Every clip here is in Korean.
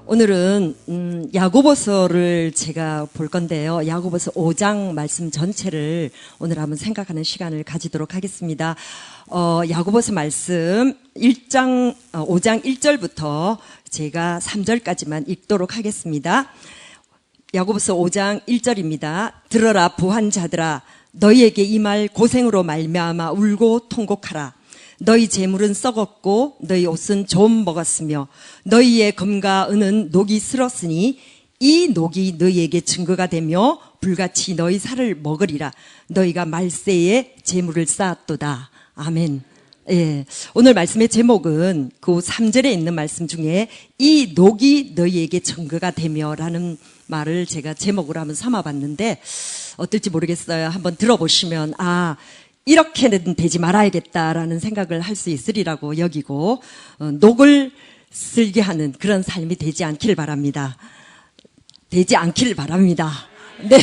오늘은 야고보서를 제가 볼 건데요. 야고보서 5장 말씀 전체를 오늘 한번 생각하는 시간을 가지도록 하겠습니다. 야고보서 말씀 5장 1절부터 제가 3절까지만 읽도록 하겠습니다. 야고보서 5장 1절입니다. 들어라 부한 자들아, 너희에게 이 말 고생으로 말미암아 울고 통곡하라. 너희 재물은 썩었고 너희 옷은 좀 먹었으며 너희의 금과 은은 녹이 슬었으니 이 녹이 너희에게 증거가 되며 불같이 너희 살을 먹으리라. 너희가 말세에 재물을 쌓았도다. 아멘. 예, 오늘 말씀의 제목은 그 3절에 있는 말씀 중에 이 녹이 너희에게 증거가 되며라는 말을 제가 제목으로 한번 삼아봤는데 어떨지 모르겠어요. 한번 들어보시면 이렇게는 되지 말아야겠다라는 생각을 할 수 있으리라고 여기고 녹을 쓸게 하는 그런 삶이 되지 않기를 바랍니다. 되지 않기를 바랍니다. 네.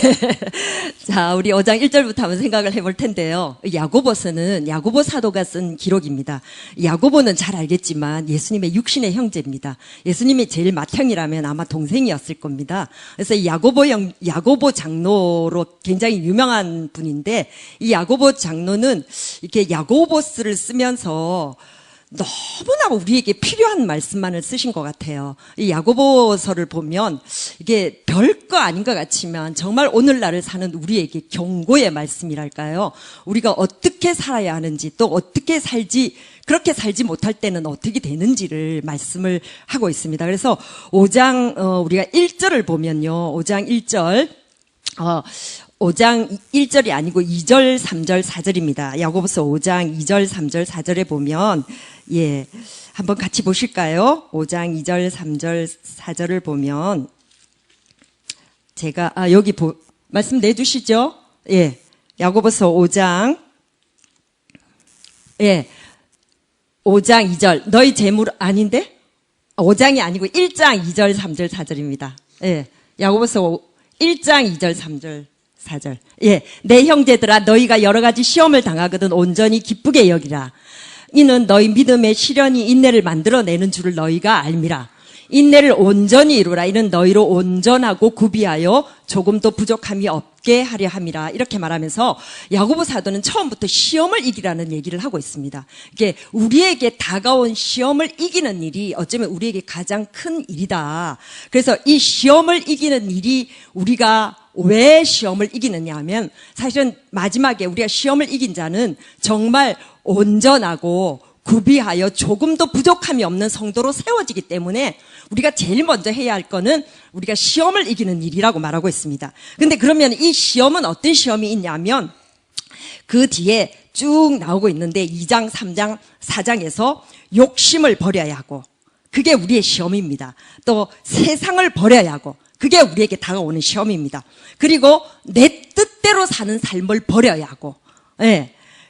자, 우리 5장 1절부터 한번 생각을 해볼 텐데요. 야고보서는 야고보 사도가 쓴 기록입니다. 야고보는 잘 알겠지만 예수님의 육신의 형제입니다. 예수님이 제일 맏형이라면 아마 동생이었을 겁니다. 그래서 야고보 장로로 굉장히 유명한 분인데 이 야고보 장로는 이렇게 야고보스를 쓰면서 너무나 우리에게 필요한 말씀만을 쓰신 것 같아요. 이 야고보서를 보면 이게 별거 아닌 것 같지만 정말 오늘날을 사는 우리에게 경고의 말씀이랄까요. 우리가 어떻게 살아야 하는지 또 어떻게 그렇게 살지 못할 때는 어떻게 되는지를 말씀을 하고 있습니다. 그래서 5장 우리가 1절을 보면요. 5장 1절 5장 1절이 아니고 2절, 3절, 4절입니다. 야고보서 5장 2절, 3절, 4절에 보면 한번 같이 보실까요? 5장 2절, 3절, 4절을 보면 제가 여기 말씀 내주시죠? 야고보서 5장 5장 2절 너희 재물 아닌데? 5장이 아니고 1장 2절, 3절, 4절입니다. 야고보서 1장 2절, 3절 4절. 내 형제들아, 너희가 여러 가지 시험을 당하거든 온전히 기쁘게 여기라. 이는 너희 믿음의 시련이 인내를 만들어내는 줄을 너희가 알미라. 인내를 온전히 이루라. 이는 너희로 온전하고 구비하여 조금도 부족함이 없게 하려 함이라. 이렇게 말하면서 야고보 사도는 처음부터 시험을 이기라는 얘기를 하고 있습니다. 이게 우리에게 다가온 시험을 이기는 일이 어쩌면 우리에게 가장 큰 일이다. 그래서 이 시험을 이기는 일이 우리가 왜 시험을 이기느냐 하면 사실은 마지막에 우리가 시험을 이긴 자는 정말 온전하고 구비하여 조금도 부족함이 없는 성도로 세워지기 때문에 우리가 제일 먼저 해야 할 거는 우리가 시험을 이기는 일이라고 말하고 있습니다. 근데 그러면 이 시험은 어떤 시험이 있냐면 그 뒤에 쭉 나오고 있는데 2장, 3장, 4장에서 욕심을 버려야 하고 그게 우리의 시험입니다. 또 세상을 버려야 하고 그게 우리에게 다가오는 시험입니다. 그리고 내 뜻대로 사는 삶을 버려야 하고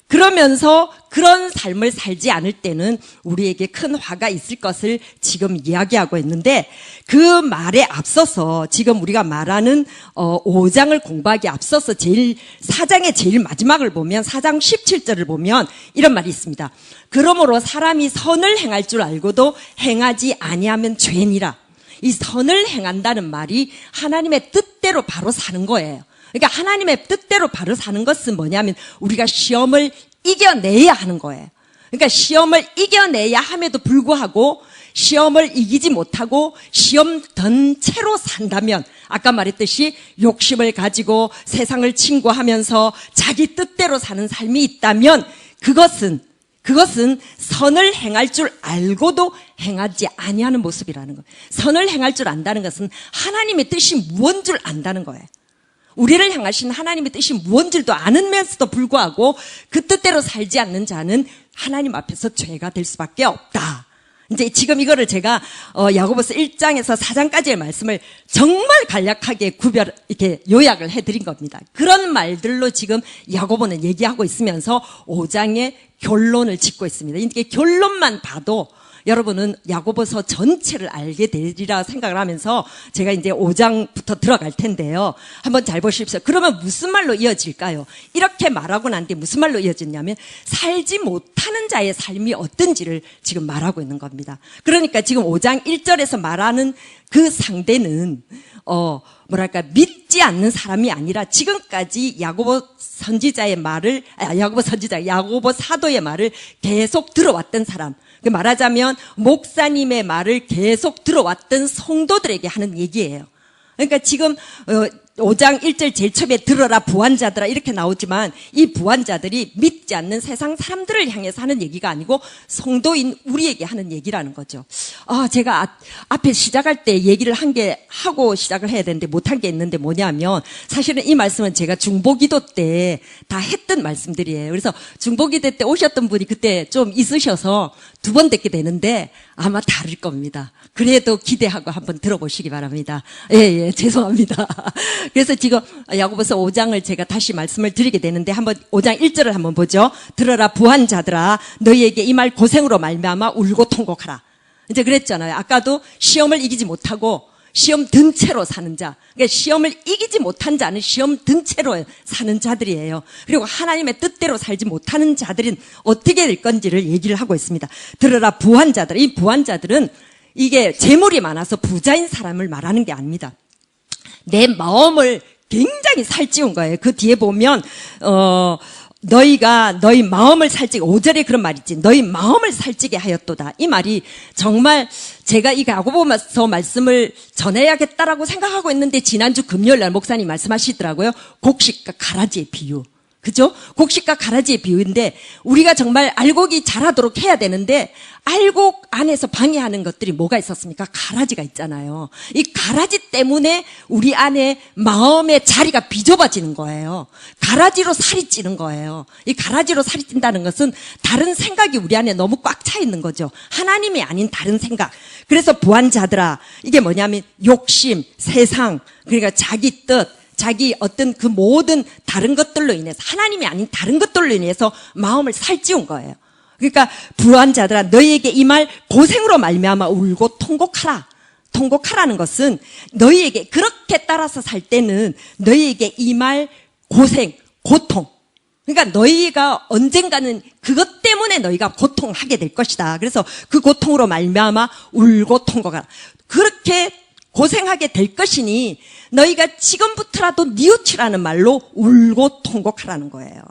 그러면서 그런 삶을 살지 않을 때는 우리에게 큰 화가 있을 것을 지금 이야기하고 있는데 그 말에 앞서서 지금 우리가 말하는 5장을 공부하기에 앞서서 4장의 제일 마지막을 보면 4장 17절을 보면 이런 말이 있습니다. 그러므로 사람이 선을 행할 줄 알고도 행하지 아니하면 죄니라. 이 선을 행한다는 말이 하나님의 뜻대로 바로 사는 거예요. 그러니까 하나님의 뜻대로 바로 사는 것은 뭐냐면 우리가 시험을 이겨내야 하는 거예요. 그러니까 시험을 이겨내야 함에도 불구하고 시험을 이기지 못하고 시험 던 채로 산다면 아까 말했듯이 욕심을 가지고 세상을 침구하면서 자기 뜻대로 사는 삶이 있다면 그것은 선을 행할 줄 알고도 행하지 아니하는 모습이라는 거예요. 선을 행할 줄 안다는 것은 하나님의 뜻이 무언 줄 안다는 거예요. 우리를 향하신 하나님의 뜻이 무언 줄도 아는면서도 불구하고 그 뜻대로 살지 않는 자는 하나님 앞에서 죄가 될 수밖에 없다. 이제 지금 이거를 제가 야고보서 1장에서 4장까지의 말씀을 정말 간략하게 이렇게 요약을 해드린 겁니다. 그런 말들로 지금 야고보는 얘기하고 있으면서 5장의 결론을 짓고 있습니다. 이게 결론만 봐도 여러분은 야고보서 전체를 알게 되리라 생각을 하면서 제가 이제 5장부터 들어갈 텐데요. 한번 잘 보십시오. 그러면 무슨 말로 이어질까요? 이렇게 말하고 난 게 무슨 말로 이어졌냐면 살지 못하는 자의 삶이 어떤지를 지금 말하고 있는 겁니다. 그러니까 지금 5장 1절에서 말하는 그 상대는 믿지 않는 사람이 아니라 지금까지 야고보 사도의 말을 계속 들어왔던 사람. 말하자면 목사님의 말을 계속 들어왔던 성도들에게 하는 얘기예요. 그러니까 지금 5장 1절 제일 처음에 들어라 부한자들아 이렇게 나오지만 이 부한자들이 믿지 않는 세상 사람들을 향해서 하는 얘기가 아니고 성도인 우리에게 하는 얘기라는 거죠. 제가 앞에 시작할 때 얘기를 한 게 하고 시작을 해야 되는데 못한 게 있는데 뭐냐면 사실은 이 말씀은 제가 중보기도 때 다 했던 말씀들이에요. 그래서 중보기도 때 오셨던 분이 그때 좀 있으셔서 2번 듣게 되는데 아마 다를 겁니다. 그래도 기대하고 한번 들어보시기 바랍니다. 예, 죄송합니다. 그래서 지금 야고보서 5장을 제가 다시 말씀을 드리게 되는데 한번 5장 1절을 한번 보죠. 들어라 부한 자들아 너희에게 이 말 고생으로 말미암아 울고 통곡하라. 이제 그랬잖아요. 아까도 시험을 이기지 못하고 시험 든 채로 사는 자. 그러니까 시험을 이기지 못한 자는 시험 든 채로 사는 자들이에요. 그리고 하나님의 뜻대로 살지 못하는 자들은 어떻게 될 건지를 얘기를 하고 있습니다. 들어라 부한 자들. 이 부한 자들은 이게 재물이 많아서 부자인 사람을 말하는 게 아닙니다. 내 마음을 굉장히 살찌운 거예요. 그 뒤에 보면 너희가 너희 마음을 살찌게 5절에 그런 말이 있지. 너희 마음을 살찌게 하였도다. 이 말이 정말 제가 이 야고보서 말씀을 전해야겠다라고 생각하고 있는데 지난주 금요일 날 목사님 말씀하시더라고요. 곡식과 가라지의 비유. 그죠? 곡식과 가라지의 비유인데 우리가 정말 알곡이 자라도록 해야 되는데 알곡 안에서 방해하는 것들이 뭐가 있었습니까? 가라지가 있잖아요. 이 가라지 때문에 우리 안에 마음의 자리가 비좁아지는 거예요. 가라지로 살이 찌는 거예요. 이 가라지로 살이 찐다는 것은 다른 생각이 우리 안에 너무 꽉 차 있는 거죠. 하나님이 아닌 다른 생각. 그래서 부한자들아 이게 뭐냐면 욕심, 세상, 그러니까 자기 뜻, 자기 어떤 그 모든 다른 것들로 인해서 하나님이 아닌 다른 것들로 인해서 마음을 살찌운 거예요. 그러니까 부한 자들아 너희에게 이 말 고생으로 말미암아 울고 통곡하라. 통곡하라는 것은 너희에게 그렇게 따라서 살 때는 너희에게 이 말 고생, 고통. 그러니까 너희가 언젠가는 그것 때문에 너희가 고통하게 될 것이다. 그래서 그 고통으로 말미암아 울고 통곡하라. 그렇게 고생하게 될 것이니 너희가 지금부터라도 뉘우치라는 말로 울고 통곡하라는 거예요.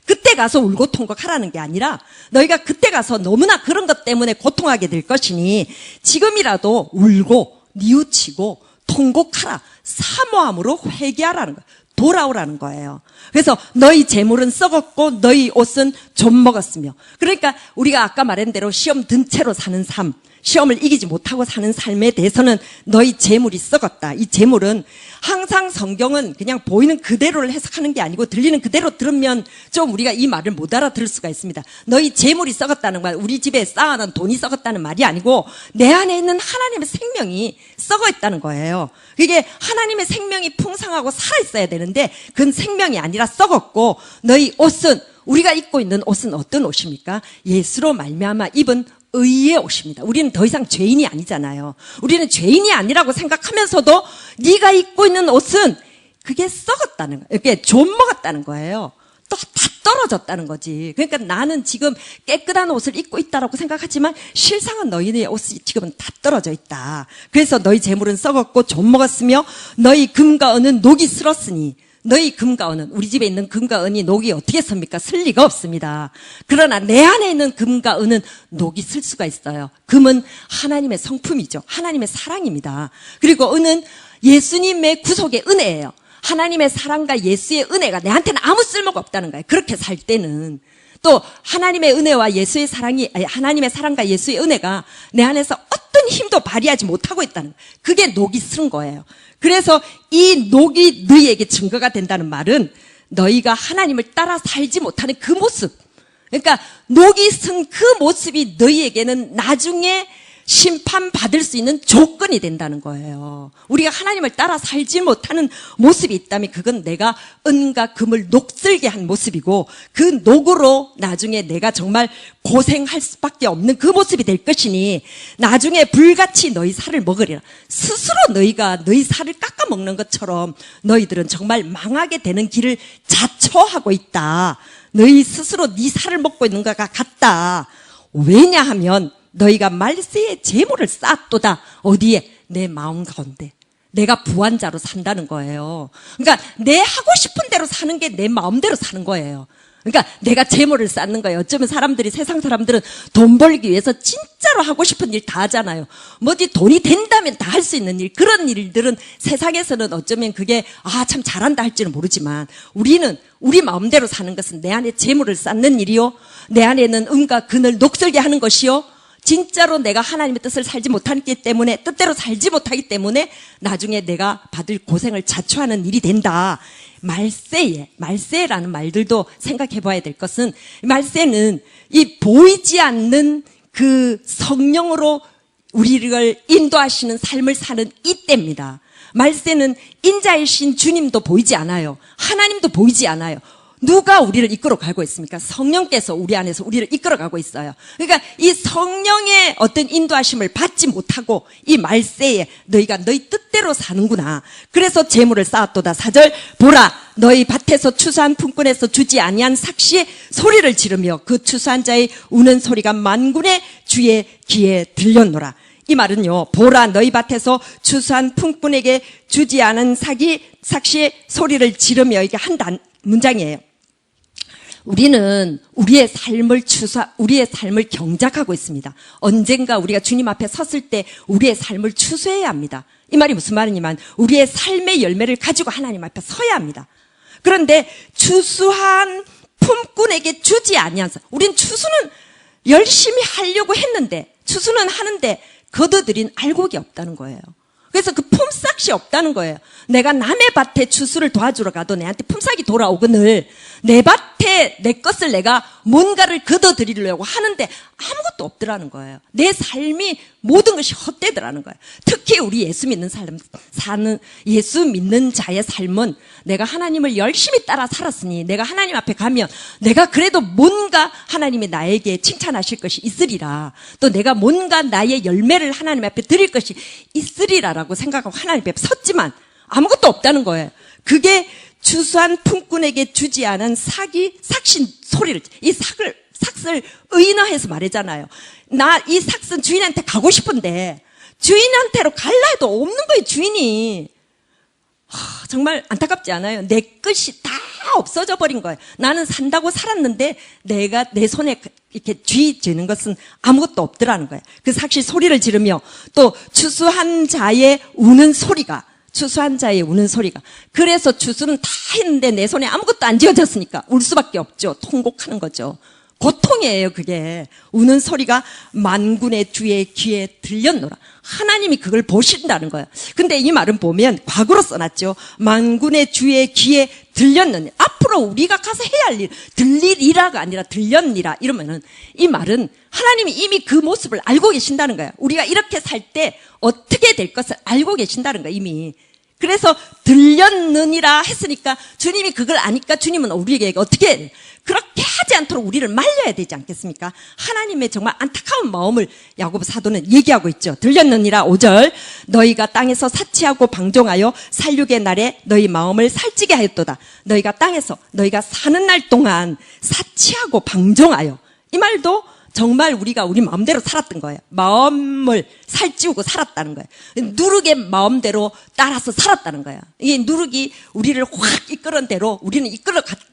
그때 가서 울고 통곡하라는 게 아니라 너희가 그때 가서 너무나 그런 것 때문에 고통하게 될 것이니 지금이라도 울고 뉘우치고 통곡하라. 사모함으로 회개하라는 거예요. 돌아오라는 거예요. 그래서 너희 재물은 썩었고 너희 옷은 좀 먹었으며. 그러니까 우리가 아까 말한 대로 시험 든 채로 사는 삶, 시험을 이기지 못하고 사는 삶에 대해서는 너희 재물이 썩었다. 이 재물은 항상 성경은 그냥 보이는 그대로를 해석하는 게 아니고 들리는 그대로 들으면 좀 우리가 이 말을 못 알아들을 수가 있습니다. 너희 재물이 썩었다는 말, 우리 집에 쌓아놓은 돈이 썩었다는 말이 아니고 내 안에 있는 하나님의 생명이 썩어 있다는 거예요. 그게 하나님의 생명이 풍성하고 살아있어야 되는데 그건 생명이 아니라 썩었고 너희 옷은 우리가 입고 있는 옷은 어떤 옷입니까? 예수로 말미암아 입은 의의 옷입니다. 우리는 더 이상 죄인이 아니잖아요. 우리는 죄인이 아니라고 생각하면서도 네가 입고 있는 옷은 그게 썩었다는 거예요. 이게 좀 먹었다는 거예요. 또 다 떨어졌다는 거지. 그러니까 나는 지금 깨끗한 옷을 입고 있다라고 생각하지만 실상은 너희의 옷이 지금은 다 떨어져 있다. 그래서 너희 재물은 썩었고 좀 먹었으며 너희 금과 은은 녹이 슬었으니 너희 금과 은은 우리 집에 있는 금과 은이 녹이 어떻게 섭니까? 슬 리가 없습니다. 그러나 내 안에 있는 금과 은은 녹이 슬 수가 있어요. 금은 하나님의 성품이죠. 하나님의 사랑입니다. 그리고 은은 예수님의 구속의 은혜예요. 하나님의 사랑과 예수의 은혜가 내한테는 아무 쓸모가 없다는 거예요. 그렇게 살 때는. 또 하나님의 은혜와 예수의 사랑이 하나님의 사랑과 예수의 은혜가 내 안에서 어떤 힘도 발휘하지 못하고 있다는 거예요. 그게 녹이 쓴 거예요. 그래서 이 녹이 너희에게 증거가 된다는 말은 너희가 하나님을 따라 살지 못하는 그 모습, 그러니까 녹이 쓴 그 모습이 너희에게는 나중에 심판받을 수 있는 조건이 된다는 거예요. 우리가 하나님을 따라 살지 못하는 모습이 있다면 그건 내가 은과 금을 녹슬게 한 모습이고 그 녹으로 나중에 내가 정말 고생할 수밖에 없는 그 모습이 될 것이니 나중에 불같이 너희 살을 먹으리라. 스스로 너희가 너희 살을 깎아먹는 것처럼 너희들은 정말 망하게 되는 길을 자초하고 있다. 너희 스스로 네 살을 먹고 있는 것과 같다. 왜냐하면 너희가 말세의 재물을 쌓았도다. 어디에? 내 마음 가운데. 내가 부한자로 산다는 거예요. 그러니까 내 하고 싶은 대로 사는 게 내 마음대로 사는 거예요. 그러니까 내가 재물을 쌓는 거예요. 어쩌면 사람들이, 세상 사람들은 돈 벌기 위해서 진짜로 하고 싶은 일 다 하잖아요. 뭐지 돈이 된다면 다 할 수 있는 일, 그런 일들은 세상에서는 어쩌면 그게 참 잘한다 할지는 모르지만 우리는 우리 마음대로 사는 것은 내 안에 재물을 쌓는 일이요, 내 안에는 음과 근을 녹슬게 하는 것이요, 진짜로 내가 하나님의 뜻을 살지 못하기 때문에, 뜻대로 살지 못하기 때문에 나중에 내가 받을 고생을 자초하는 일이 된다. 말세라는 말들도 생각해 봐야 될 것은, 말세는 이 보이지 않는 그 성령으로 우리를 인도하시는 삶을 사는 이때입니다. 말세는 인자이신 주님도 보이지 않아요. 하나님도 보이지 않아요. 누가 우리를 이끌어가고 있습니까? 성령께서 우리 안에서 우리를 이끌어가고 있어요. 그러니까 이 성령의 어떤 인도하심을 받지 못하고 이 말세에 너희가 너희 뜻대로 사는구나. 그래서 재물을 쌓았도다. 4절 보라, 너희 밭에서 추수한 품꾼에서 주지 아니한 삭시의 소리를 지르며 그 추수한 자의 우는 소리가 만군의 주의 귀에 들렸노라. 이 말은요, 보라, 너희 밭에서 추수한 품꾼에게 주지 않은 삭시의 소리를 지르며, 이게 한 문장이에요. 우리는 우리의 삶을 경작하고 있습니다. 언젠가 우리가 주님 앞에 섰을 때 우리의 삶을 추수해야 합니다. 이 말이 무슨 말이냐면 우리의 삶의 열매를 가지고 하나님 앞에 서야 합니다. 그런데 추수한 품꾼에게 주지 아니하사, 우린 추수는 열심히 하려고 했는데, 추수는 하는데 거둬들인 알곡이 없다는 거예요. 그래서 그 품삯이 없다는 거예요. 내가 남의 밭에 추수를 도와주러 가도 내한테 품삯이 돌아오거늘 내 밭에 내 것을 내가 뭔가를 거둬들이려고 하는데 아무것도 없더라는 거예요. 내 삶이 모든 것이 헛되더라는 거예요. 특히 우리 예수 믿는 예수 믿는 자의 삶은 내가 하나님을 열심히 따라 살았으니 내가 하나님 앞에 가면 내가 그래도 뭔가 하나님이 나에게 칭찬하실 것이 있으리라, 또 내가 뭔가 나의 열매를 하나님 앞에 드릴 것이 있으리라라고 생각하고 하나님 앞에 섰지만 아무것도 없다는 거예요. 그게 추수한 품꾼에게 주지 않은 삭신 소리를, 이 삭을 의인화해서 말하잖아요. 나 이 삭은 주인한테 가고 싶은데 주인한테로 갈라 해도 없는 거예요, 주인이. 정말 안타깝지 않아요? 내 것이 다 없어져 버린 거예요. 나는 산다고 살았는데 내가 내 손에 이렇게 쥐지는 것은 아무것도 없더라는 거예요. 그 삭시 소리를 지르며 또 추수한 자의 우는 소리가, 그래서 추수는 다 했는데 내 손에 아무것도 안 쥐어졌으니까 울 수밖에 없죠. 통곡하는 거죠. 고통이에요, 그게. 우는 소리가 만군의 주의 귀에 들렸노라. 하나님이 그걸 보신다는 거예요. 근데 이 말은 보면 과거로 써놨죠. 만군의 주의 귀에 들렸느니, 앞으로 우리가 가서 해야 할 일, 들리리라가 아니라 들렸니라 이러면은 이 말은 하나님이 이미 그 모습을 알고 계신다는 거예요. 우리가 이렇게 살 때 어떻게 될 것을 알고 계신다는 거예요, 이미. 그래서 들렸느니라 했으니까 주님이 그걸 아니까 주님은 우리에게 어떻게 그렇게 하지 않도록 우리를 말려야 되지 않겠습니까? 하나님의 정말 안타까운 마음을 야고보 사도는 얘기하고 있죠. 들렸느니라 5절, 너희가 땅에서 사치하고 방종하여 살육의 날에 너희 마음을 살찌게 하였도다. 너희가 땅에서 너희가 사는 날 동안 사치하고 방종하여, 이 말도 정말 우리가 우리 마음대로 살았던 거예요. 마음을 살찌우고 살았다는 거예요. 누룩의 마음대로 따라서 살았다는 거예요. 이 누룩이 우리를 확 이끄는 대로 우리는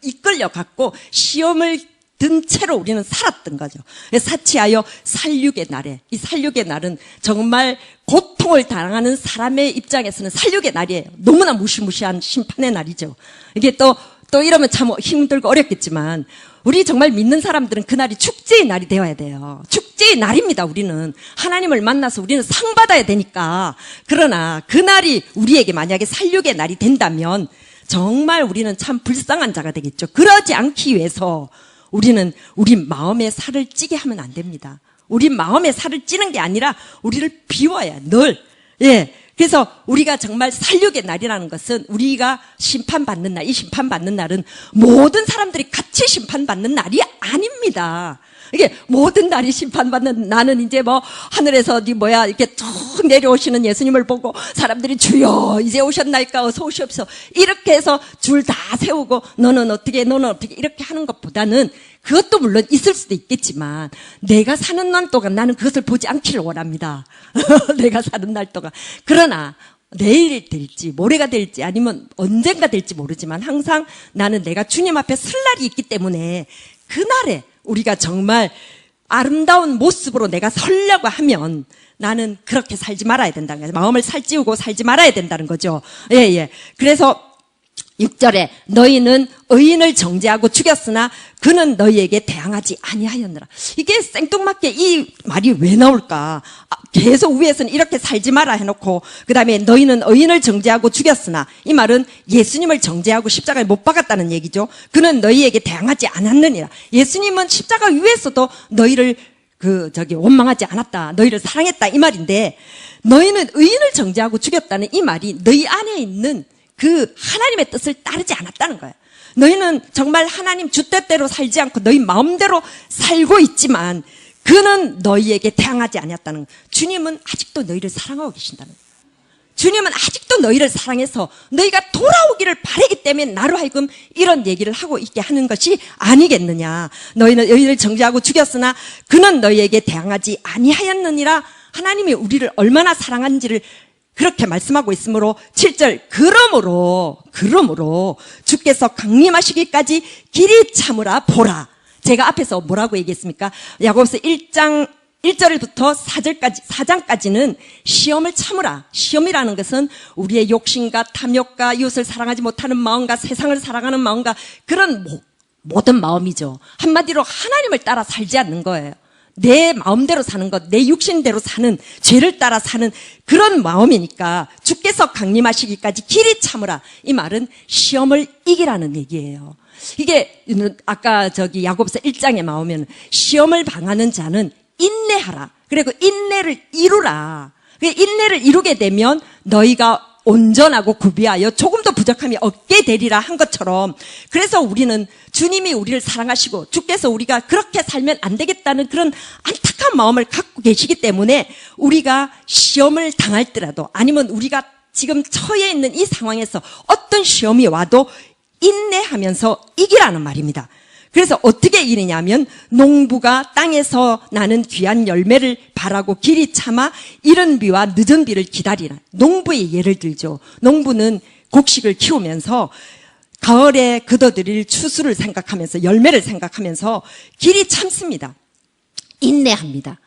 이끌려갔고 시험을 든 채로 우리는 살았던 거죠. 사치하여 살육의 날에, 이 살육의 날은 정말 고통을 당하는 사람의 입장에서는 살육의 날이에요. 너무나 무시무시한 심판의 날이죠. 이게 또 이러면 참 힘들고 어렵겠지만 우리 정말 믿는 사람들은 그날이 축제의 날이 되어야 돼요. 축제의 날입니다. 우리는 하나님을 만나서 우리는 상 받아야 되니까. 그러나 그날이 우리에게 만약에 살육의 날이 된다면 정말 우리는 참 불쌍한 자가 되겠죠. 그러지 않기 위해서 우리는 우리 마음에 살을 찌게 하면 안 됩니다. 우리 마음에 살을 찌는 게 아니라 우리를 비워야 늘. 예. 그래서 우리가 정말 살육의 날이라는 것은 우리가 심판받는 날, 이 심판받는 날은 모든 사람들이 같이 심판받는 날이 아닙니다. 이게 모든 날이 심판받는, 나는 이제 뭐 하늘에서 이렇게 쭉 내려오시는 예수님을 보고 사람들이 주여 이제 오셨나이까 어서 오시옵소서 이렇게 해서 줄 다 세우고 너는 어떻게 이렇게 하는 것보다는, 그것도 물론 있을 수도 있겠지만 내가 사는 날 동안 나는 그것을 보지 않기를 원합니다. 내가 사는 날 동안. 그러나 내일 될지 모레가 될지 아니면 언젠가 될지 모르지만 항상 나는 내가 주님 앞에 설 날이 있기 때문에 그날에 우리가 정말 아름다운 모습으로 내가 서려고 하면 나는 그렇게 살지 말아야 된다는 거죠. 마음을 살찌우고 살지 말아야 된다는 거죠. 예. 그래서 6절에 너희는 의인을 정죄하고 죽였으나 그는 너희에게 대항하지 아니하였느라. 이게 생뚱맞게 이 말이 왜 나올까? 계속 위에서는 이렇게 살지 마라 해놓고 그 다음에 너희는 의인을 정죄하고 죽였으나, 이 말은 예수님을 정죄하고 십자가에 못 박았다는 얘기죠. 그는 너희에게 대항하지 않았느니라. 예수님은 십자가 위에서도 너희를 원망하지 않았다, 너희를 사랑했다 이 말인데, 너희는 의인을 정죄하고 죽였다는 이 말이 너희 안에 있는 그 하나님의 뜻을 따르지 않았다는 거예요. 너희는 정말 하나님 주뜻대로 살지 않고 너희 마음대로 살고 있지만 그는 너희에게 대항하지 아니었다는 거예요. 주님은 아직도 너희를 사랑하고 계신다는 거예요. 주님은 아직도 너희를 사랑해서 너희가 돌아오기를 바라기 때문에 나로 하여금 이런 얘기를 하고 있게 하는 것이 아니겠느냐. 너희는 너희를 정죄하고 죽였으나 그는 너희에게 대항하지 아니하였느니라. 하나님이 우리를 얼마나 사랑한지를 그렇게 말씀하고 있으므로 7절 그러므로 주께서 강림하시기까지 길이 참으라 보라. 제가 앞에서 뭐라고 얘기했습니까? 야고보서 1장 1절부터 4장까지는 시험을 참으라. 시험이라는 것은 우리의 욕심과 탐욕과 이웃을 사랑하지 못하는 마음과 세상을 사랑하는 마음과 그런 모든 마음이죠. 한마디로 하나님을 따라 살지 않는 거예요. 내 마음대로 사는 것, 내 육신대로 사는, 죄를 따라 사는 그런 마음이니까 주께서 강림하시기까지 길이 참으라. 이 말은 시험을 이기라는 얘기예요. 이게 아까 야고보서 1장에 나오면 시험을 방하는 자는 인내하라. 그리고 인내를 이루라. 인내를 이루게 되면 너희가 온전하고 구비하여 조금도 부족함이 없게 되리라 한 것처럼, 그래서 우리는 주님이 우리를 사랑하시고 주께서 우리가 그렇게 살면 안 되겠다는 그런 안타까운 마음을 갖고 계시기 때문에 우리가 시험을 당할더라도 아니면 우리가 지금 처해 있는 이 상황에서 어떤 시험이 와도 인내하면서 이기라는 말입니다. 그래서 어떻게 이기냐면 농부가 땅에서 나는 귀한 열매를 바라고 길이 참아 이른 비와 늦은 비를 기다리라. 농부의 예를 들죠. 농부는 곡식을 키우면서 가을에 거둬들일 추수를 생각하면서 열매를 생각하면서 길이 참습니다. 인내합니다.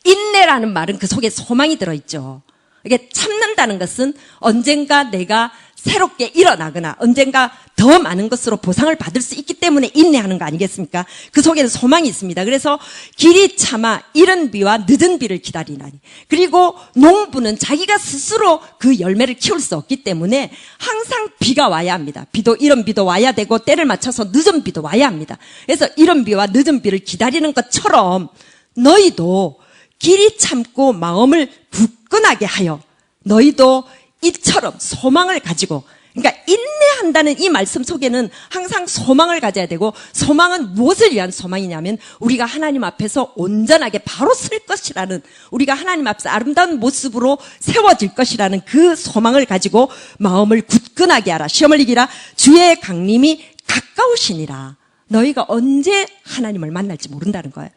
인내라는 말은 그 속에 소망이 들어있죠. 이게 참는다는 것은 언젠가 내가 새롭게 일어나거나 언젠가 더 많은 것으로 보상을 받을 수 있기 때문에 인내하는 거 아니겠습니까? 그 속에는 소망이 있습니다. 그래서 길이 참아 이른 비와 늦은 비를 기다리나니. 그리고 농부는 자기가 스스로 그 열매를 키울 수 없기 때문에 항상 비가 와야 합니다. 이른 비도 와야 되고 때를 맞춰서 늦은 비도 와야 합니다. 그래서 이른 비와 늦은 비를 기다리는 것처럼 너희도 길이 참고 마음을 굳건하게 하여 너희도 이처럼 소망을 가지고, 그러니까 인내한다는 이 말씀 속에는 항상 소망을 가져야 되고, 소망은 무엇을 위한 소망이냐면 우리가 하나님 앞에서 온전하게 바로 설 것이라는, 우리가 하나님 앞에서 아름다운 모습으로 세워질 것이라는 그 소망을 가지고 마음을 굳건하게 하라. 시험을 이기라. 주의 강림이 가까우시니라. 너희가 언제 하나님을 만날지 모른다는 거예요.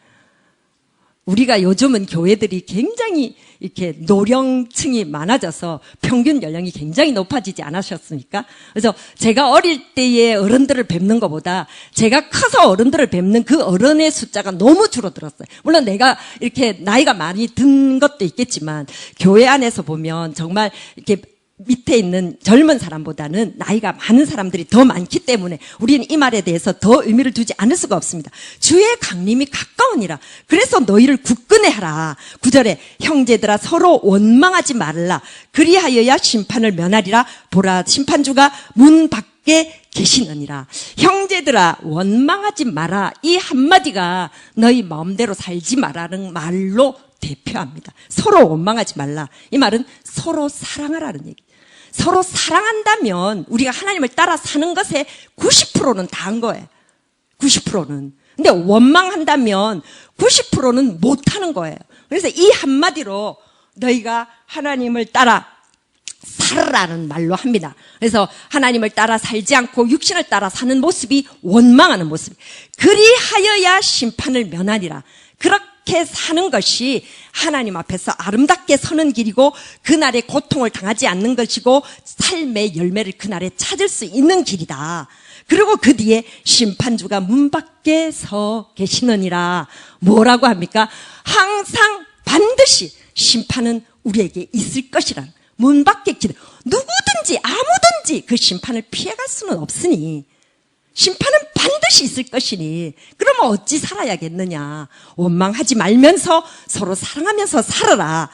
우리가 요즘은 교회들이 굉장히 이렇게 노령층이 많아져서 평균 연령이 굉장히 높아지지 않으셨습니까? 그래서 제가 어릴 때의 어른들을 뵙는 것보다 제가 커서 어른들을 뵙는 그 어른의 숫자가 너무 줄어들었어요. 물론 내가 이렇게 나이가 많이 든 것도 있겠지만 교회 안에서 보면 정말 이렇게 밑에 있는 젊은 사람보다는 나이가 많은 사람들이 더 많기 때문에 우리는 이 말에 대해서 더 의미를 두지 않을 수가 없습니다. 주의 강림이 가까우니라. 그래서 너희를 굳건히 하라. 9절에 형제들아 서로 원망하지 말라. 그리하여야 심판을 면하리라. 보라 심판주가 문 밖 밖에 계시느니라. 형제들아 원망하지 마라. 이 한마디가 너희 마음대로 살지 마라는 말로 대표합니다. 서로 원망하지 말라. 이 말은 서로 사랑하라는 얘기. 서로 사랑한다면 우리가 하나님을 따라 사는 것에 90%는 다 한 거예요. 90%는. 근데 원망한다면 90%는 못하는 거예요. 그래서 이 한마디로 너희가 하나님을 따라 살아라는 말로 합니다. 그래서 하나님을 따라 살지 않고 육신을 따라 사는 모습이 원망하는 모습. 그리하여야 심판을 면하리라. 그렇게 사는 것이 하나님 앞에서 아름답게 서는 길이고 그날의 고통을 당하지 않는 것이고 삶의 열매를 그날에 찾을 수 있는 길이다. 그리고 그 뒤에 심판주가 문 밖에 서 계시느니라. 뭐라고 합니까? 항상 반드시 심판은 우리에게 있을 것이라. 문 밖에 기다. 누구든지 아무든지 그 심판을 피해갈 수는 없으니 심판은 반드시 있을 것이니 그러면 어찌 살아야겠느냐. 원망하지 말면서 서로 사랑하면서 살아라.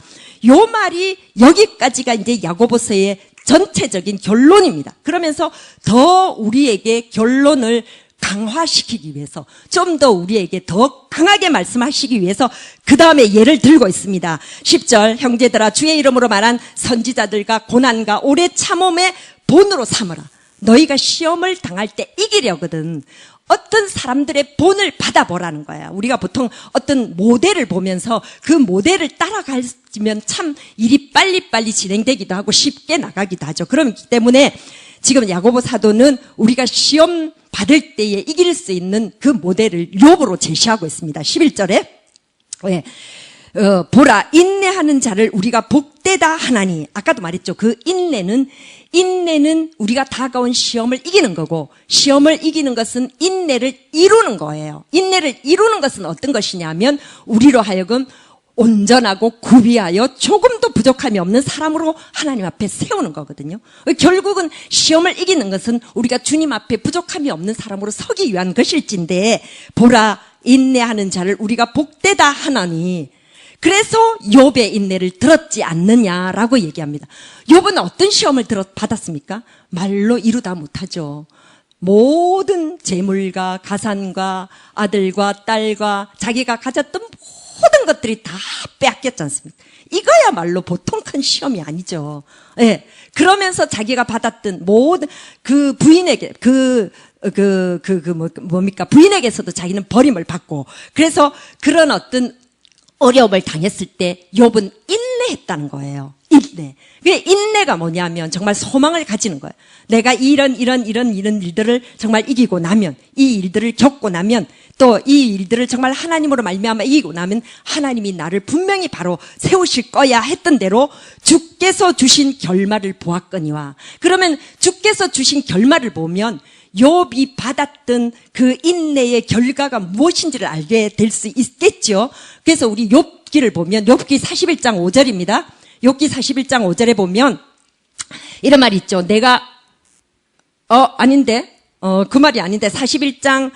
요 말이 여기까지가 이제 야고보서의 전체적인 결론입니다. 그러면서 더 우리에게 결론을 강화시키기 위해서 좀 더 우리에게 더 강하게 말씀하시기 위해서 그 다음에 예를 들고 있습니다. 10절 형제들아 주의 이름으로 말한 선지자들과 고난과 오래 참음의 본으로 삼으라. 너희가 시험을 당할 때 이기려거든. 어떤 사람들의 본을 받아보라는 거야. 우리가 보통 어떤 모델을 보면서 그 모델을 따라가면 참 일이 빨리빨리 진행되기도 하고 쉽게 나가기도 하죠. 그렇기 때문에 지금 야고보 사도는 우리가 시험 받을 때에 이길 수 있는 그 모델을 욥으로 제시하고 있습니다. 11절에 보라 인내하는 자를 우리가 복되다 하나니. 아까도 말했죠. 그 인내는 우리가 다가온 시험을 이기는 거고 시험을 이기는 것은 인내를 이루는 거예요. 인내를 이루는 것은 어떤 것이냐면 우리로 하여금 온전하고 구비하여 조금도 부족함이 없는 사람으로 하나님 앞에 세우는 거거든요. 결국은 시험을 이기는 것은 우리가 주님 앞에 부족함이 없는 사람으로 서기 위한 것일진데 보라 인내하는 자를 우리가 복되다 하나니. 그래서 욥의 인내를 들었지 않느냐라고 얘기합니다. 욥은 어떤 시험을 받았습니까? 말로 이루다 못하죠. 모든 재물과 가산과 아들과 딸과 자기가 가졌던 모든 것들이 다 빼앗겼지 않습니까? 이거야말로 보통 큰 시험이 아니죠. 예. 그러면서 자기가 받았던 모든 그 부인에게 부인에게서도 자기는 버림을 받고 그래서 그런 어떤 어려움을 당했을 때 욥은 인내했다는 거예요. 인내. 그게 인내가 뭐냐면 정말 소망을 가지는 거예요. 내가 이런 일들을 정말 이기고 나면 이 일들을 겪고 나면 또 이 일들을 정말 하나님으로 말미암아 이기고 나면 하나님이 나를 분명히 바로 세우실 거야 했던 대로 주께서 주신 결말을 보았거니와. 그러면 주께서 주신 결말을 보면 욥이 받았던 그 인내의 결과가 무엇인지를 알게 될 수 있겠죠. 그래서 우리 욥기를 보면 욥기 41장 5절입니다. 욥기 41장 5절에 보면 이런 말이 있죠. 그 말이 아닌데 41장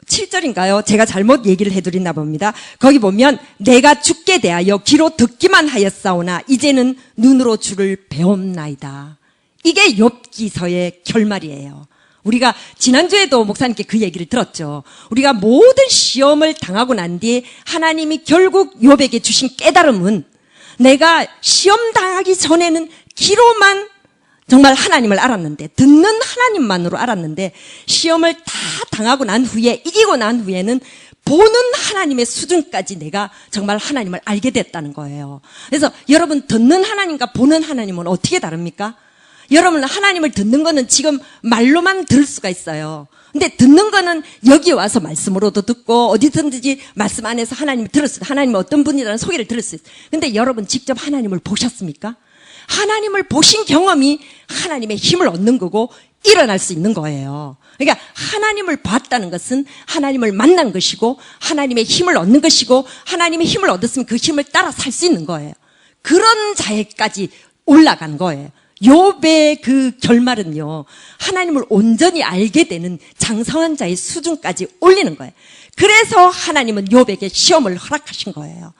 7절인가요? 제가 잘못 얘기를 해드렸나 봅니다. 거기 보면 내가 주께 대하여 귀로 듣기만 하였사오나 이제는 눈으로 주를 배움나이다. 이게 욥기서의 결말이에요. 우리가 지난주에도 목사님께 그 얘기를 들었죠. 우리가 모든 시험을 당하고 난 뒤에 하나님이 결국 욥에게 주신 깨달음은 내가 시험 당하기 전에는 귀로만 정말 하나님을 알았는데 듣는 하나님만으로 알았는데 시험을 다 당하고 난 후에 이기고 난 후에는 보는 하나님의 수준까지 내가 정말 하나님을 알게 됐다는 거예요. 그래서 여러분 듣는 하나님과 보는 하나님은 어떻게 다릅니까? 여러분 하나님을 듣는 거는 지금 말로만 들을 수가 있어요. 근데 듣는 거는 여기 와서 말씀으로도 듣고 어디든지 말씀 안에서 하나님을 들었어요. 하나님은 어떤 분이라는 소개를 들을 수 있어요. 근데 여러분 직접 하나님을 보셨습니까? 하나님을 보신 경험이 하나님의 힘을 얻는 거고 일어날 수 있는 거예요. 그러니까 하나님을 봤다는 것은 하나님을 만난 것이고 하나님의 힘을 얻는 것이고 하나님의 힘을 얻었으면 그 힘을 따라 살 수 있는 거예요. 그런 자에까지 올라간 거예요. 욥의 그 결말은요, 하나님을 온전히 알게 되는 장성한 자의 수준까지 올리는 거예요. 그래서 하나님은 욥에게 시험을 허락하신 거예요.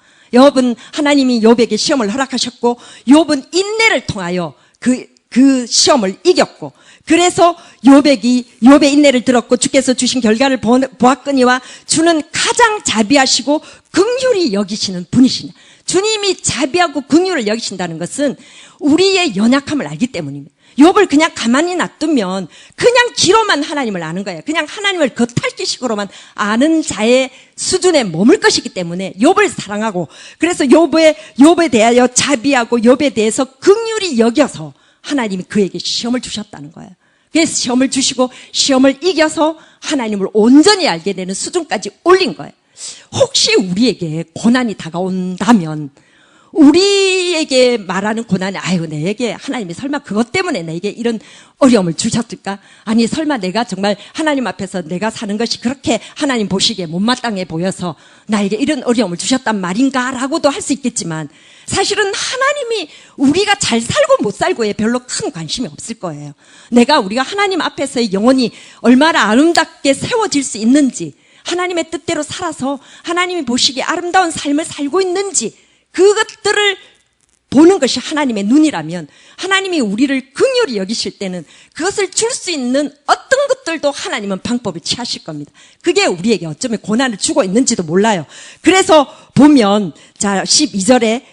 하나님이 욥에게 시험을 허락하셨고 욥은 인내를 통하여 그 시험을 이겼고 그래서 욥의 인내를 들었고 주께서 주신 결과를 보았거니와 주는 가장 자비하시고 긍휼히 여기시는 분이시냐. 주님이 자비하고 긍휼을 여기신다는 것은 우리의 연약함을 알기 때문입니다. 욥을 그냥 가만히 놔두면 그냥 귀로만 하나님을 아는 거예요. 그냥 하나님을 겉핥기식으로만 아는 자의 수준에 머물 것이기 때문에 욥을 사랑하고, 그래서 욥에 대하여 자비하고 욥에 대해서 긍휼히 여겨서 하나님이 그에게 시험을 주셨다는 거예요. 그래서 시험을 주시고 시험을 이겨서 하나님을 온전히 알게 되는 수준까지 올린 거예요. 혹시 우리에게 고난이 다가온다면 우리에게 말하는 고난이, 아유, 내게 하나님이 설마 그것 때문에 내게 이런 어려움을 주셨을까? 아니, 설마 내가 정말 하나님 앞에서 내가 사는 것이 그렇게 하나님 보시기에 못마땅해 보여서 나에게 이런 어려움을 주셨단 말인가? 라고도 할 수 있겠지만, 사실은 하나님이 우리가 잘 살고 못 살고에 별로 큰 관심이 없을 거예요. 우리가 하나님 앞에서의 영혼이 얼마나 아름답게 세워질 수 있는지, 하나님의 뜻대로 살아서 하나님이 보시기에 아름다운 삶을 살고 있는지, 그것들을 보는 것이 하나님의 눈이라면 하나님이 우리를 긍휼히 여기실 때는 그것을 줄 수 있는 어떤 것들도 하나님은 방법을 취하실 겁니다. 그게 우리에게 어쩌면 고난을 주고 있는지도 몰라요. 그래서 보면 자 12절에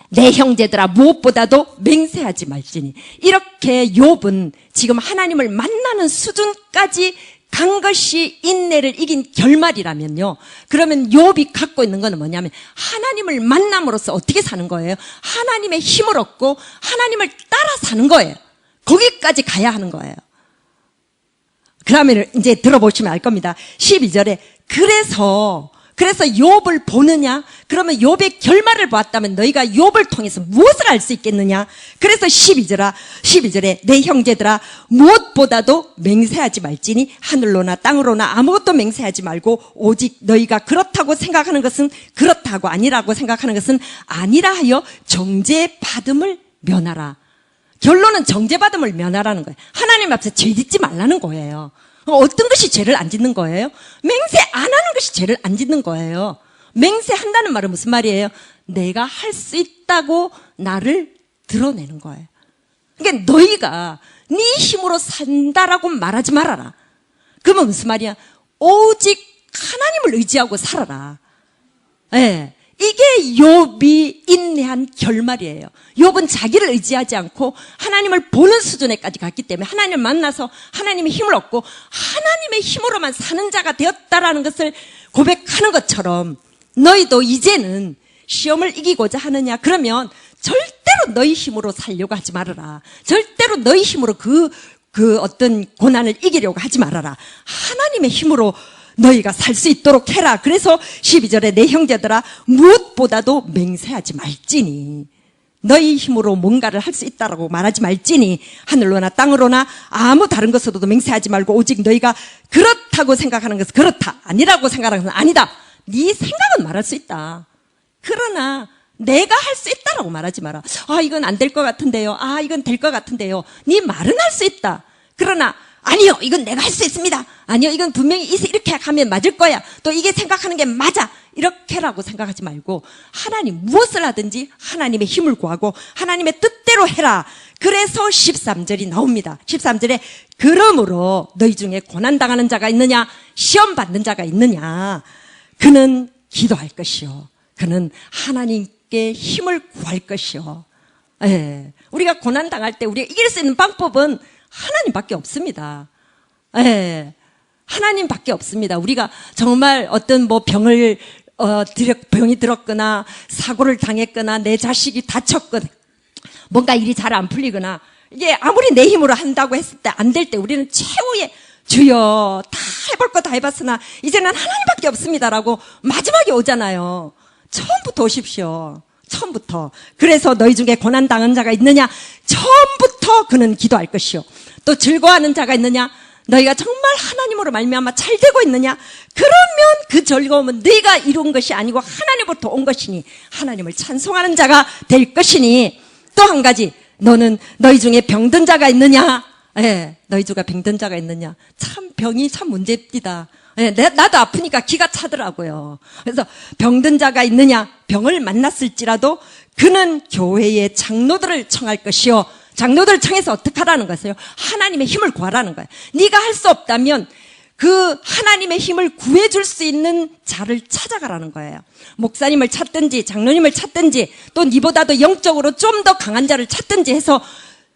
내 형제들아 무엇보다도 맹세하지 말지니, 이렇게 욥은 지금 하나님을 만나는 수준까지 간 것이 인내를 이긴 결말이라면요, 그러면 욥이 갖고 있는 건 뭐냐면 하나님을 만남으로써 어떻게 사는 거예요? 하나님의 힘을 얻고 하나님을 따라 사는 거예요. 거기까지 가야 하는 거예요. 그러면 이제 들어보시면 알 겁니다. 12절에 그래서 욥을 보느냐? 그러면 욥의 결말을 보았다면 너희가 욥을 통해서 무엇을 알 수 있겠느냐? 그래서 12절에 내 형제들아 무엇보다도 맹세하지 말지니 하늘로나 땅으로나 아무것도 맹세하지 말고 오직 너희가 그렇다고 생각하는 것은 그렇다고 아니라고 생각하는 것은 아니라 하여 정죄받음을 면하라. 결론은 정죄받음을 면하라는 거예요. 하나님 앞에서 죄 짓지 말라는 거예요. 어떤 것이 죄를 안 짓는 거예요? 맹세 안 하는 것이 죄를 안 짓는 거예요. 맹세한다는 말은 무슨 말이에요? 내가 할 수 있다고 나를 드러내는 거예요. 그러니까 너희가 네 힘으로 산다라고 말하지 말아라. 그러면 무슨 말이야? 오직 하나님을 의지하고 살아라. 예. 이게 욥이 인내한 결말이에요. 욥은 자기를 의지하지 않고 하나님을 보는 수준에까지 갔기 때문에 하나님을 만나서 하나님의 힘을 얻고 하나님의 힘으로만 사는 자가 되었다라는 것을 고백하는 것처럼, 너희도 이제는 시험을 이기고자 하느냐? 그러면 절대로 너희 힘으로 살려고 하지 말아라. 절대로 너희 힘으로 그 어떤 고난을 이기려고 하지 말아라. 하나님의 힘으로 너희가 살 수 있도록 해라. 그래서 12절에 내 형제들아 무엇보다도 맹세하지 말지니, 너희 힘으로 뭔가를 할 수 있다라고 말하지 말지니 하늘로나 땅으로나 아무 다른 것으로도 맹세하지 말고 오직 너희가 그렇다고 생각하는 것은 그렇다, 아니라고 생각하는 것은 아니다. 네 생각은 말할 수 있다. 그러나 내가 할 수 있다라고 말하지 마라. 아, 이건 안 될 것 같은데요. 아, 이건 될 것 같은데요. 네 말은 할 수 있다. 그러나 아니요, 이건 내가 할 수 있습니다. 아니요, 이건 분명히 이렇게 하면 맞을 거야. 또 이게 생각하는 게 맞아. 이렇게라고 생각하지 말고 하나님 무엇을 하든지 하나님의 힘을 구하고 하나님의 뜻대로 해라. 그래서 13절이 나옵니다. 13절에 그러므로 너희 중에 고난당하는 자가 있느냐? 시험받는 자가 있느냐? 그는 기도할 것이요. 그는 하나님께 힘을 구할 것이요. 예. 우리가 고난당할 때 우리가 이길 수 있는 방법은 하나님밖에 없습니다. 예. 하나님밖에 없습니다. 우리가 정말 어떤 병이 들었거나 사고를 당했거나 내 자식이 다쳤거나 뭔가 일이 잘 안 풀리거나 이게 아무리 내 힘으로 한다고 했을 때 안 될 때 우리는 최후의 주여 다 해볼 거 다 해봤으나 이제는 하나님밖에 없습니다라고 마지막에 오잖아요. 처음부터 오십시오. 처음부터. 그래서 너희 중에 고난당한 자가 있느냐? 처음부터 그는 기도할 것이요. 또 즐거워하는 자가 있느냐? 너희가 정말 하나님으로 말미암아 잘 되고 있느냐? 그러면 그 즐거움은 네가 이룬 것이 아니고 하나님으로부터 온 것이니 하나님을 찬송하는 자가 될 것이니. 또 한 가지, 너희 중에 병든 자가 있느냐? 예, 너희 중에 병든 자가 있느냐? 참 병이 참 문제입니다. 예, 나도 아프니까 기가 차더라고요. 그래서 병든 자가 있느냐? 병을 만났을지라도 그는 교회의 장로들을 청할 것이요. 장로들 청해서 어떻게 하라는 거예요? 하나님의 힘을 구하라는 거예요. 네가 할 수 없다면 그 하나님의 힘을 구해줄 수 있는 자를 찾아가라는 거예요. 목사님을 찾든지 장로님을 찾든지 또 니보다도 영적으로 좀 더 강한 자를 찾든지 해서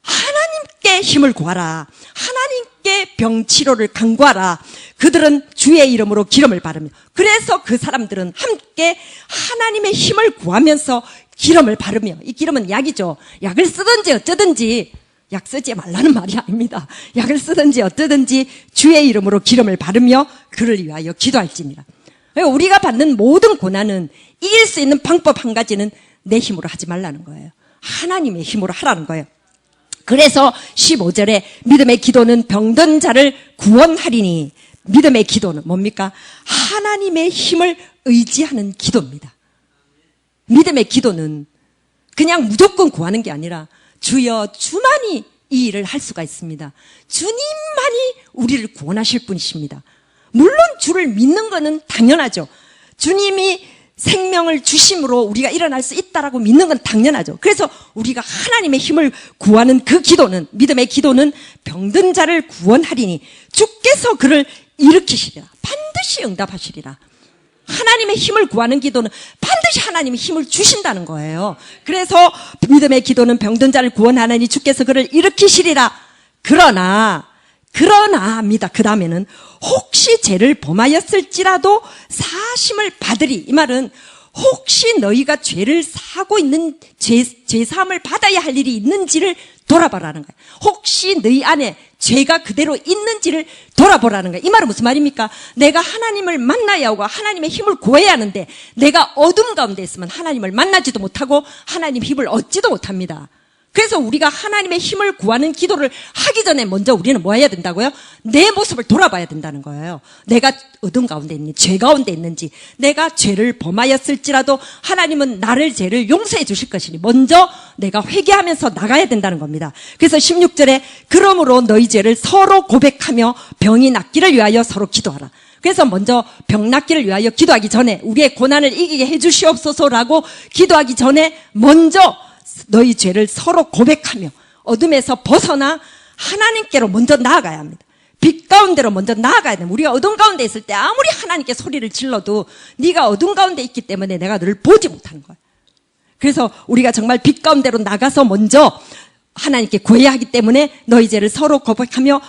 하나님께 힘을 구하라. 하나님께 병치료를 간구하라. 그들은 주의 이름으로 기름을 바르며, 그래서 그 사람들은 함께 하나님의 힘을 구하면서 기름을 바르며, 이 기름은 약이죠. 약을 쓰든지 어쩌든지, 약 쓰지 말라는 말이 아닙니다. 약을 쓰든지 어쩌든지 주의 이름으로 기름을 바르며 그를 위하여 기도할지니라. 우리가 받는 모든 고난은 이길 수 있는 방법 한 가지는 내 힘으로 하지 말라는 거예요. 하나님의 힘으로 하라는 거예요. 그래서 15절에 믿음의 기도는 병든 자를 구원하리니, 믿음의 기도는 뭡니까? 하나님의 힘을 의지하는 기도입니다. 믿음의 기도는 그냥 무조건 구하는 게 아니라 주여, 주만이 이 일을 할 수가 있습니다. 주님만이 우리를 구원하실 분이십니다. 물론 주를 믿는 것은 당연하죠. 주님이 생명을 주심으로 우리가 일어날 수 있다라고 믿는 건 당연하죠. 그래서 우리가 하나님의 힘을 구하는 그 기도는, 믿음의 기도는 병든 자를 구원하리니 주께서 그를 일으키시리라. 반드시 응답하시리라. 하나님의 힘을 구하는 기도는 반드시 하나님의 힘을 주신다는 거예요. 그래서 믿음의 기도는 병든 자를 구원하느니 주께서 그를 일으키시리라. 그러나 합니다. 그 다음에는 혹시 죄를 범하였을지라도 사심을 받으리. 이 말은 혹시 너희가 죄를 사고 있는, 죄사함을 받아야 할 일이 있는지를 돌아보라는 거예요. 혹시 너희 안에 죄가 그대로 있는지를 돌아보라는 거예요. 이 말은 무슨 말입니까? 내가 하나님을 만나야 하고 하나님의 힘을 구해야 하는데 내가 어둠 가운데 있으면 하나님을 만나지도 못하고 하나님의 힘을 얻지도 못합니다. 그래서 우리가 하나님의 힘을 구하는 기도를 하기 전에 먼저 우리는 뭐 해야 된다고요? 내 모습을 돌아봐야 된다는 거예요. 내가 어둠 가운데 있는지, 죄 가운데 있는지, 내가 죄를 범하였을지라도 하나님은 나를 죄를 용서해 주실 것이니 먼저 내가 회개하면서 나가야 된다는 겁니다. 그래서 16절에 그러므로 너희 죄를 서로 고백하며 병이 낫기를 위하여 서로 기도하라. 그래서 먼저 병 낫기를 위하여 기도하기 전에, 우리의 고난을 이기게 해주시옵소서라고 기도하기 전에 먼저 너희 죄를 서로 고백하며 어둠에서 벗어나 하나님께로 먼저 나아가야 합니다. 빛 가운데로 먼저 나아가야 됩니다. 우리가 어둠 가운데 있을 때 아무리 하나님께 소리를 질러도 네가 어둠 가운데 있기 때문에 내가 너를 보지 못하는 거예요. 그래서 우리가 정말 빛 가운데로 나가서 먼저 하나님께 구해야 하기 때문에 너희 죄를 서로 고백하며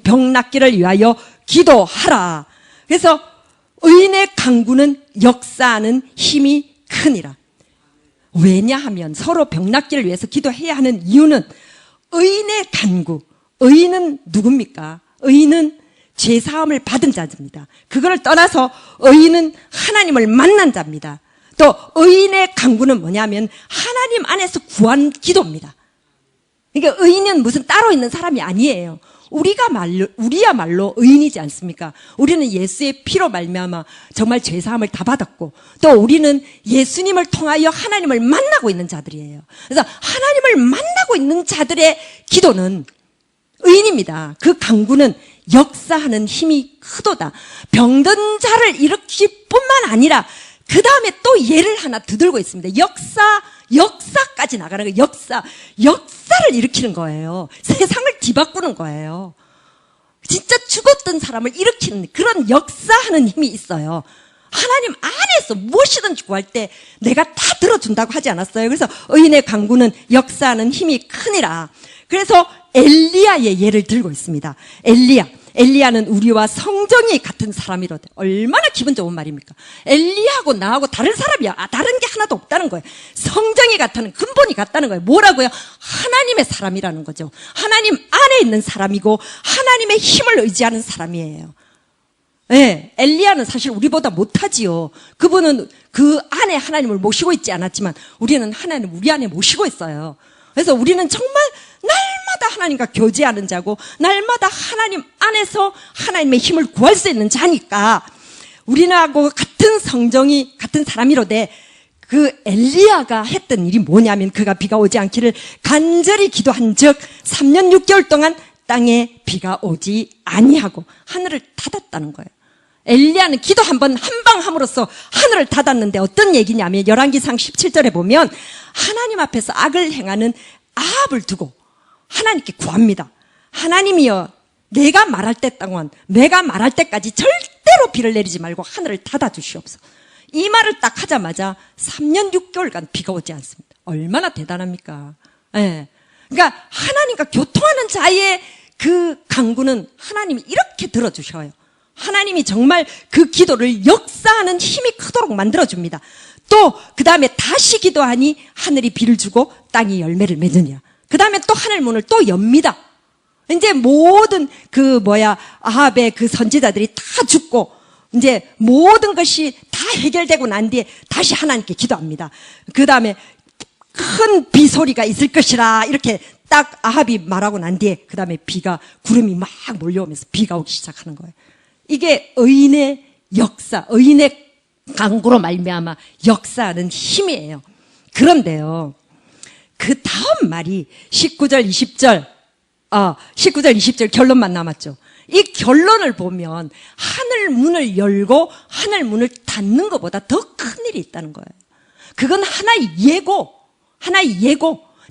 병 낫기를 위하여 기도하라. 그래서 의인의 간구는 역사하는 힘이 크니라. 왜냐하면 서로 병 낫기를 위해서 기도해야 하는 이유는 의인의 간구. 의인은 누굽니까? 의인은 죄사함을 받은 자입니다. 그걸 떠나서 의인은 하나님을 만난 자입니다. 또 의인의 간구는 뭐냐면 하나님 안에서 구한 기도입니다. 그러니까 의인은 무슨 따로 있는 사람이 아니에요. 우리야말로 의인이지 않습니까? 우리는 예수의 피로 말미암아 정말 죄사함을 다 받았고, 또 우리는 예수님을 통하여 하나님을 만나고 있는 자들이에요. 그래서 하나님을 만나고 있는 자들의 기도는 의인입니다. 그 간구는 역사하는 힘이 크도다. 병든 자를 일으킬 뿐만 아니라 그 다음에 또 예를 하나 더 들고 있습니다. 역사까지 나가는 거예요. 역사를 일으키는 거예요. 세상을 뒤바꾸는 거예요. 진짜 죽었던 사람을 일으키는 그런 역사하는 힘이 있어요. 하나님 안에서 무엇이든지 구할 때 내가 다 들어준다고 하지 않았어요. 그래서 의인의 간구는 역사하는 힘이 크니라. 그래서 엘리야의 예를 들고 있습니다. 엘리야는 우리와 성정이 같은 사람이로되, 얼마나 기분 좋은 말입니까? 엘리야하고 나하고 다른 사람이야. 다른 게 하나도 없다는 거예요. 성정이 같다는, 근본이 같다는 거예요. 뭐라고요? 하나님의 사람이라는 거죠. 하나님 안에 있는 사람이고 하나님의 힘을 의지하는 사람이에요. 네, 엘리야는 사실 우리보다 못하지요. 그분은 그 안에 하나님을 모시고 있지 않았지만 우리는 하나님 우리 안에 모시고 있어요. 그래서 우리는 정말 날마다 하나님과 교제하는 자고 날마다 하나님 안에서 하나님의 힘을 구할 수 있는 자니까 우리하고 같은 성정이 같은 사람이로되, 그 엘리야가 했던 일이 뭐냐면 그가 비가 오지 않기를 간절히 기도한 즉 3년 6개월 동안 땅에 비가 오지 아니하고 하늘을 닫았다는 거예요. 엘리야는 기도 한 번 함으로써 하늘을 닫았는데 어떤 얘기냐면 열왕기상 17절에 보면 하나님 앞에서 악을 행하는 아합을 두고 하나님께 구합니다. 하나님이여, 내가 말할 때 동안, 내가 말할 때까지 절대로 비를 내리지 말고 하늘을 닫아 주시옵소서. 이 말을 딱 하자마자 3년 6개월간 비가 오지 않습니다. 얼마나 대단합니까? 예. 그러니까 하나님과 교통하는 자의 그 간구는 하나님이 이렇게 들어주셔요. 하나님이 정말 그 기도를 역사하는 힘이 크도록 만들어줍니다. 또 그 다음에 다시 기도하니 하늘이 비를 주고 땅이 열매를 맺느니라. 그 다음에 또 하늘 문을 또 엽니다. 이제 모든 아합의 그 선지자들이 다 죽고 이제 모든 것이 다 해결되고 난 뒤에 다시 하나님께 기도합니다. 그 다음에 큰 비소리가 있을 것이라 이렇게 딱 아합이 말하고 난 뒤에 그 다음에 구름이 막 몰려오면서 비가 오기 시작하는 거예요. 이게 의인의 역사, 의인의 간구로 말미암아 역사하는 힘이에요. 그런데요, 그 다음 말이 19절 20절 결론만 남았죠. 이 결론을 보면 하늘 문을 열고 하늘 문을 닫는 것보다 더 큰 일이 있다는 거예요. 그건 하나의 예고.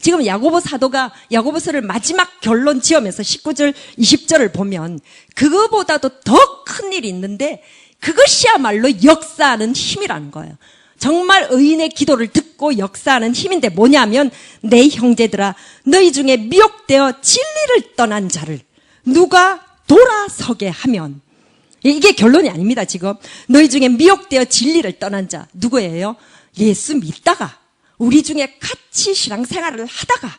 지금 야고보 사도가 야고보서를 마지막 결론 지으면서 19절 20절을 보면 그거보다도 더 큰 일이 있는데 그것이야말로 역사하는 힘이라는 거예요. 정말 의인의 기도를 듣고 역사하는 힘인데 뭐냐면, 내 형제들아, 너희 중에 미혹되어 진리를 떠난 자를 누가 돌아서게 하면, 이게 결론이 아닙니다. 지금 너희 중에 미혹되어 진리를 떠난 자 누구예요? 예수 믿다가 우리 중에 같이 신앙생활을 하다가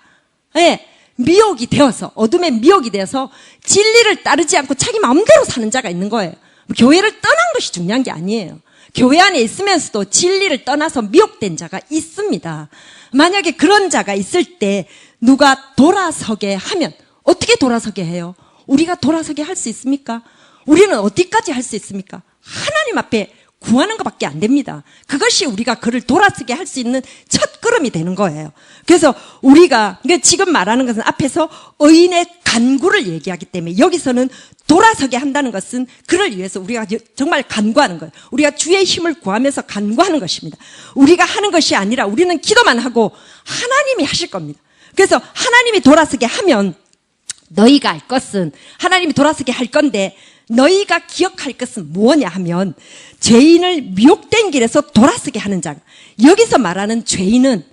미혹이 되어서, 어둠에 미혹이 되어서 진리를 따르지 않고 자기 마음대로 사는 자가 있는 거예요. 교회를 떠난 것이 중요한 게 아니에요. 교회 안에 있으면서도 진리를 떠나서 미혹된 자가 있습니다. 만약에 그런 자가 있을 때 누가 돌아서게 하면, 어떻게 돌아서게 해요? 우리가 돌아서게 할 수 있습니까? 우리는 어디까지 할 수 있습니까? 하나님 앞에 구하는 것밖에 안 됩니다. 그것이 우리가 그를 돌아서게 할 수 있는 첫 걸음이 되는 거예요. 그래서 우리가 지금 말하는 것은 앞에서 의인의 간구를 얘기하기 때문에, 여기서는 돌아서게 한다는 것은 그를 위해서 우리가 정말 간구하는 거예요. 우리가 주의 힘을 구하면서 간구하는 것입니다. 우리가 하는 것이 아니라 우리는 기도만 하고 하나님이 하실 겁니다. 그래서 하나님이 돌아서게 하면, 너희가 할 것은, 하나님이 돌아서게 할 건데 너희가 기억할 것은 뭐냐 하면, 죄인을 미혹된 길에서 돌아서게 하는 자. 여기서 말하는 죄인은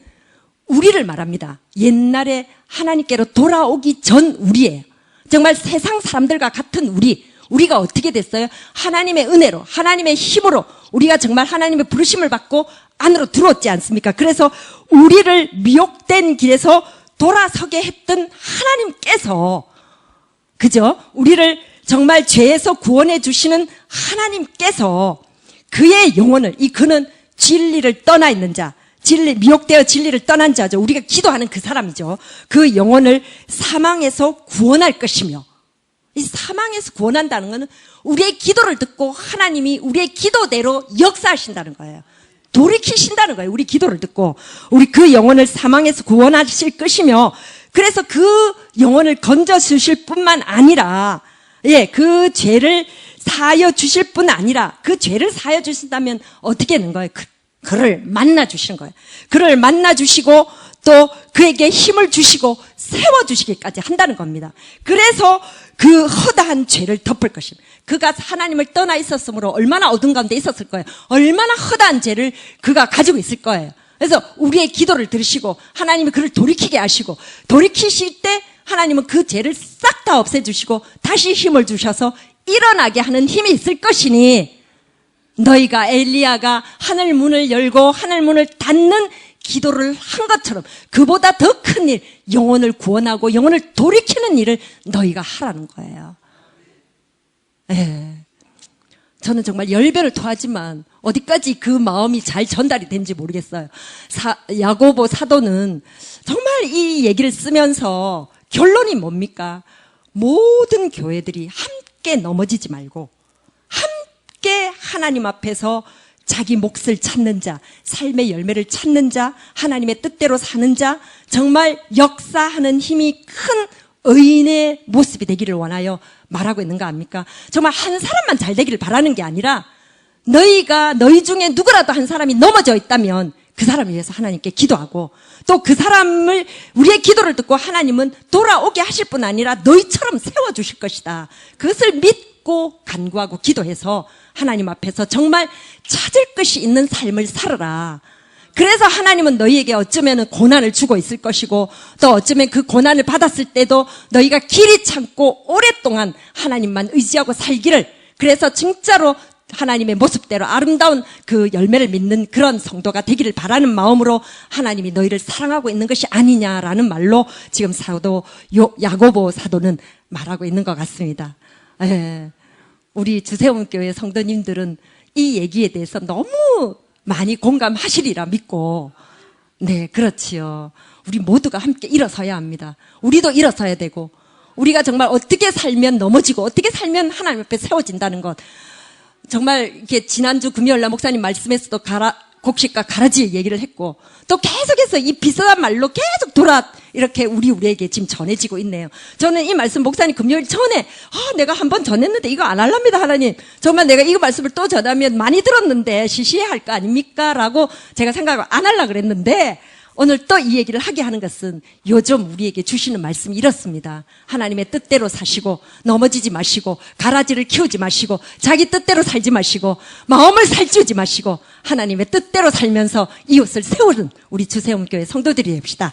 우리를 말합니다. 옛날에 하나님께로 돌아오기 전 우리예요. 정말 세상 사람들과 같은 우리가 어떻게 됐어요? 하나님의 은혜로, 하나님의 힘으로 우리가 정말 하나님의 부르심을 받고 안으로 들어왔지 않습니까? 그래서 우리를 미혹된 길에서 돌아서게 했던 하나님께서, 그죠? 우리를 정말 죄에서 구원해 주시는 하나님께서 그의 영혼을, 그는 진리를 떠나 있는 자, 미혹되어 진리를 떠난 자죠. 우리가 기도하는 그 사람이죠. 그 영혼을 사망에서 구원할 것이며, 이 사망에서 구원한다는 것은 우리의 기도를 듣고 하나님이 우리의 기도대로 역사하신다는 거예요. 돌이키신다는 거예요. 우리 기도를 듣고 우리 그 영혼을 사망에서 구원하실 것이며, 그래서 그 영혼을 건져 주실 뿐만 아니라, 그 죄를 사하여 주실 뿐 아니라, 그 죄를 사하여 주신다면 어떻게 하는 거예요? 그를 만나 주시는 거예요. 그를 만나 주시고 또 그에게 힘을 주시고 세워 주시기까지 한다는 겁니다. 그래서 그 허다한 죄를 덮을 것입니다. 그가 하나님을 떠나 있었으므로 얼마나 어둠 가운데 있었을 거예요. 얼마나 허다한 죄를 그가 가지고 있을 거예요. 그래서 우리의 기도를 들으시고 하나님이 그를 돌이키게 하시고, 돌이키실 때 하나님은 그 죄를 싹 다 없애주시고 다시 힘을 주셔서 일어나게 하는 힘이 있을 것이니, 너희가 엘리야가 하늘 문을 열고 하늘 문을 닫는 기도를 한 것처럼 그보다 더 큰 일, 영혼을 구원하고 영혼을 돌이키는 일을 너희가 하라는 거예요. 저는 정말 열변을 토하지만 어디까지 그 마음이 잘 전달이 된지 모르겠어요. 야고보 사도는 정말 이 얘기를 쓰면서 결론이 뭡니까? 모든 교회들이 함께 넘어지지 말고 함께 하나님 앞에서 자기 몫을 찾는 자, 삶의 열매를 찾는 자, 하나님의 뜻대로 사는 자, 정말 역사하는 힘이 큰 의인의 모습이 되기를 원하여 말하고 있는 거 아닙니까? 정말 한 사람만 잘 되기를 바라는 게 아니라, 너희 중에 누구라도 한 사람이 넘어져 있다면 그 사람을 위해서 하나님께 기도하고 또 그 사람을 우리의 기도를 듣고 하나님은 돌아오게 하실 뿐 아니라 너희처럼 세워주실 것이다. 그것을 믿고 간구하고 기도해서 하나님 앞에서 정말 찾을 것이 있는 삶을 살아라. 그래서 하나님은 너희에게 어쩌면 고난을 주고 있을 것이고 또 어쩌면 그 고난을 받았을 때도 너희가 길이 참고 오랫동안 하나님만 의지하고 살기를, 그래서 진짜로 하나님의 모습대로 아름다운 그 열매를 맺는 그런 성도가 되기를 바라는 마음으로 하나님이 너희를 사랑하고 있는 것이 아니냐라는 말로 지금 사도 야고보 사도는 말하고 있는 것 같습니다. 우리 주세움교회 성도님들은 이 얘기에 대해서 너무 많이 공감하시리라 믿고, 네, 그렇지요. 우리 모두가 함께 일어서야 합니다. 우리도 일어서야 되고, 우리가 정말 어떻게 살면 넘어지고 어떻게 살면 하나님 앞에 세워진다는 것. 정말 이렇게 지난주 금요일날 목사님 말씀에서도 곡식과 가라지 얘기를 했고 또 계속해서 이 비슷한 말로 계속 이렇게 우리에게 지금 전해지고 있네요. 저는 이 말씀 목사님 금요일 전에 내가 한번 전했는데 이거 안 할랍니다. 하나님 정말 내가 이거 말씀을 또 전하면 많이 들었는데 시시해 할 거 아닙니까? 라고 제가 생각을 안 하려고 그랬는데 오늘 또 이 얘기를 하게 하는 것은 요즘 우리에게 주시는 말씀이 이렇습니다. 하나님의 뜻대로 사시고 넘어지지 마시고 가라지를 키우지 마시고 자기 뜻대로 살지 마시고 마음을 살찌우지 마시고 하나님의 뜻대로 살면서 이웃을 세우는 우리 주세움교회 성도들이 됩시다.